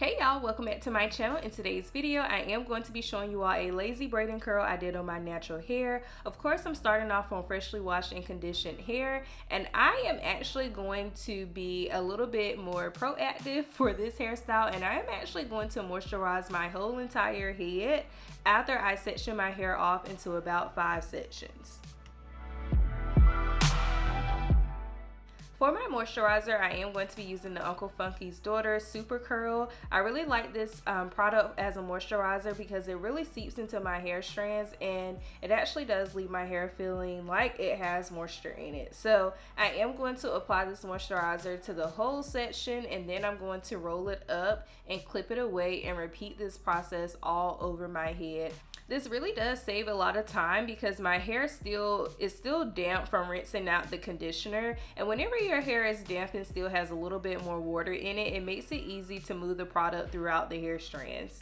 Hey y'all, welcome back to my channel. In today's video, I am going to be showing you all a lazy braiding curl I did on my natural hair. Of course, I'm starting off on freshly washed and conditioned hair, and I am actually going to be a little bit more proactive for this hairstyle, and I am actually going to moisturize my whole entire head after I section my hair off into about 5 sections. For my moisturizer, I am going to be using the Uncle Funky's Daughter Super Curl. I really like this product as a moisturizer because it really seeps into my hair strands and it actually does leave my hair feeling like it has moisture in it. So I am going to apply this moisturizer to the whole section, and then I'm going to roll it up and clip it away and repeat this process all over my head. This really does save a lot of time because my hair is still damp from rinsing out the conditioner, and whenever your hair is damp and still has a little bit more water in it, it makes it easy to move the product throughout the hair strands.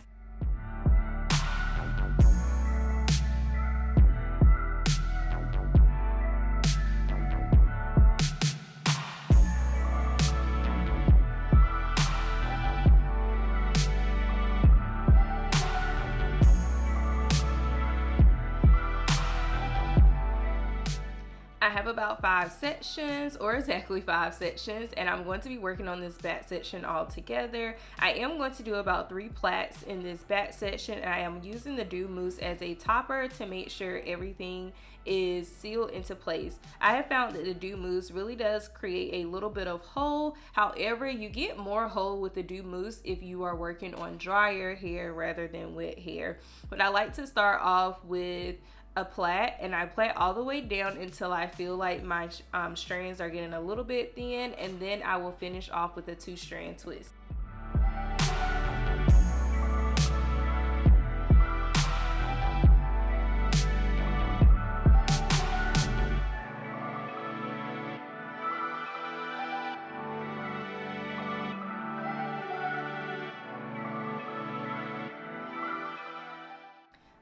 I have about 5 sections, or exactly 5 sections, and I'm going to be working on this back section all together. I am going to do about 3 plaits in this back section, and I am using the Dew Mousse as a topper to make sure everything is sealed into place. I have found that the Dew Mousse really does create a little bit of hold. However, you get more hold with the Dew Mousse if you are working on drier hair rather than wet hair. But I like to start off with a plait, and I plait all the way down until I feel like my strands are getting a little bit thin, and then I will finish off with a 2-strand twist.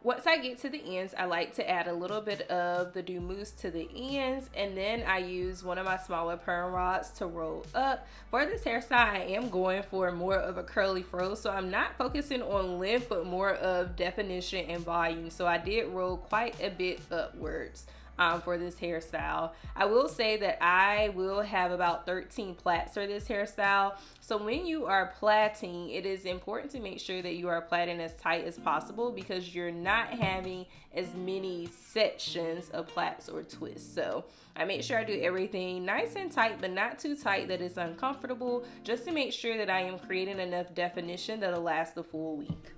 Once I get to the ends, I like to add a little bit of the Dew Mousse to the ends, and then I use one of my smaller perm rods to roll up. For this hairstyle, I am going for more of a curly fro, so I'm not focusing on length but more of definition and volume. So I did roll quite a bit upwards for this hairstyle. I will say that I will have about 13 plaits for this hairstyle. So when you are plaiting, it is important to make sure that you are plaiting as tight as possible because you're not having as many sections of plaits or twists. So I make sure I do everything nice and tight, but not too tight that it's uncomfortable, just to make sure that I am creating enough definition that'll last the full week.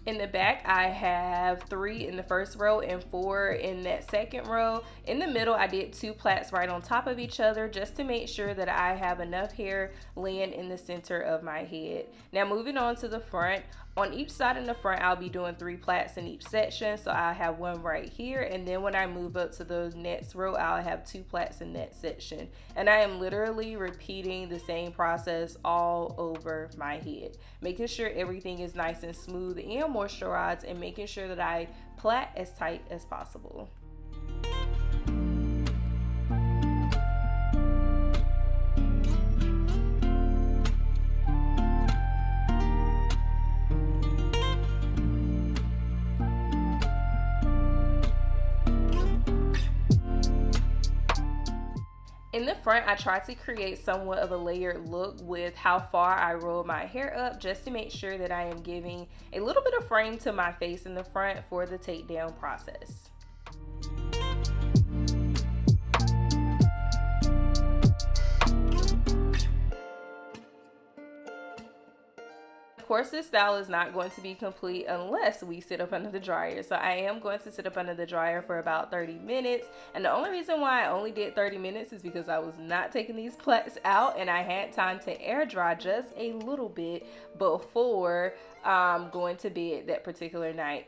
In the back, I have 3 in the first row and 4 in that second row. In the middle, I did 2 plaits right on top of each other just to make sure that I have enough hair laying in the center of my head. Now moving on to the front. On each side in the front, I'll be doing 3 plaits in each section. So I'll have 1 right here, and then when I move up to the next row, I'll have 2 plaits in that section. And I am literally repeating the same process all over my head, making sure everything is nice and smooth and moisturized, and making sure that I plait as tight as possible. In the front, I try to create somewhat of a layered look with how far I roll my hair up, just to make sure that I am giving a little bit of frame to my face in the front for the takedown process. of course, this style is not going to be complete unless we sit up under the dryer. So I am going to sit up under the dryer for about 30 minutes. And the only reason why I only did 30 minutes is because I was not taking these plaits out and I had time to air dry just a little bit before going to bed that particular night.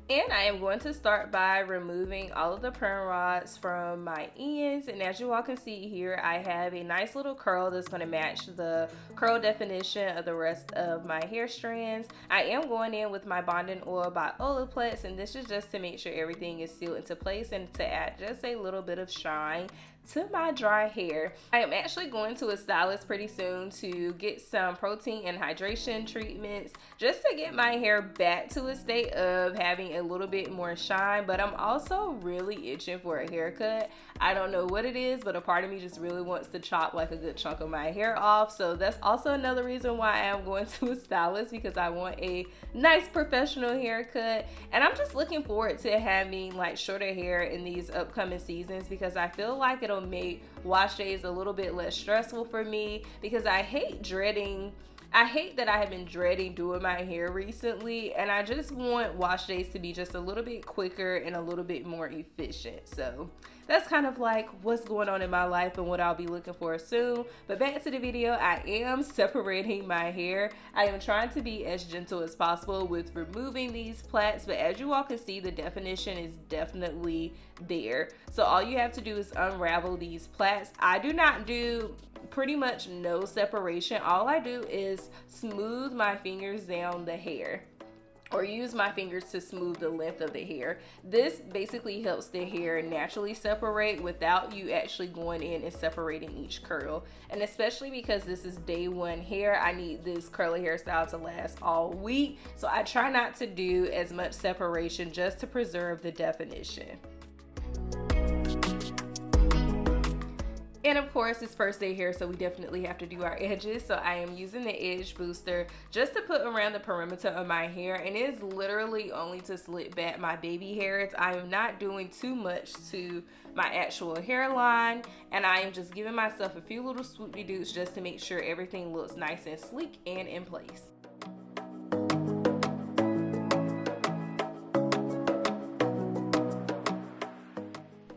And I am going to start by removing all of the perm rods from my ends. And as you all can see here, I have a nice little curl that's going to match the curl definition of the rest of my hair strands. I am going in with my bonding oil by Olaplex, and this is just to make sure everything is sealed into place and to add just a little bit of shine to my dry hair. I am actually going to a stylist pretty soon to get some protein and hydration treatments just to get my hair back to a state of having a little bit more shine, but I'm also really itching for a haircut. I don't know what it is, but a part of me just really wants to chop like a good chunk of my hair off. So that's also another reason why I am going to a stylist, because I want a nice professional haircut. And I'm just looking forward to having like shorter hair in these upcoming seasons, because I feel like it'll make wash days a little bit less stressful for me, because I hate that I have been dreading doing my hair recently, and I just want wash days to be just a little bit quicker and a little bit more efficient. So that's kind of like what's going on in my life and what I'll be looking for soon. But back to the video, I am separating my hair. I am trying to be as gentle as possible with removing these plaits, but as you all can see, the definition is definitely there. So all you have to do is unravel these plaits. I do not do pretty much no separation. All I do is smooth my fingers down the hair, or use my fingers to smooth the length of the hair. This basically helps the hair naturally separate without you actually going in and separating each curl. And especially because this is day one hair, I need this curly hairstyle to last all week. So I try not to do as much separation just to preserve the definition. And of course, it's first day hair, so we definitely have to do our edges. So I am using the edge booster just to put around the perimeter of my hair, and it is literally only to slick back my baby hairs. I am not doing too much to my actual hairline, and I am just giving myself a few little swoopy-doots just to make sure everything looks nice and sleek and in place.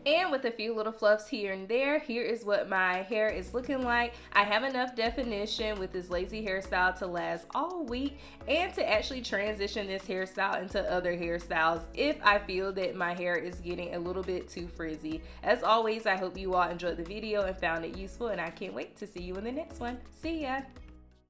And with a few little fluffs here and there, here is what my hair is looking like. I have enough definition with this lazy hairstyle to last all week and to actually transition this hairstyle into other hairstyles if I feel that my hair is getting a little bit too frizzy. As always, I hope you all enjoyed the video and found it useful, and I can't wait to see you in the next one. See ya!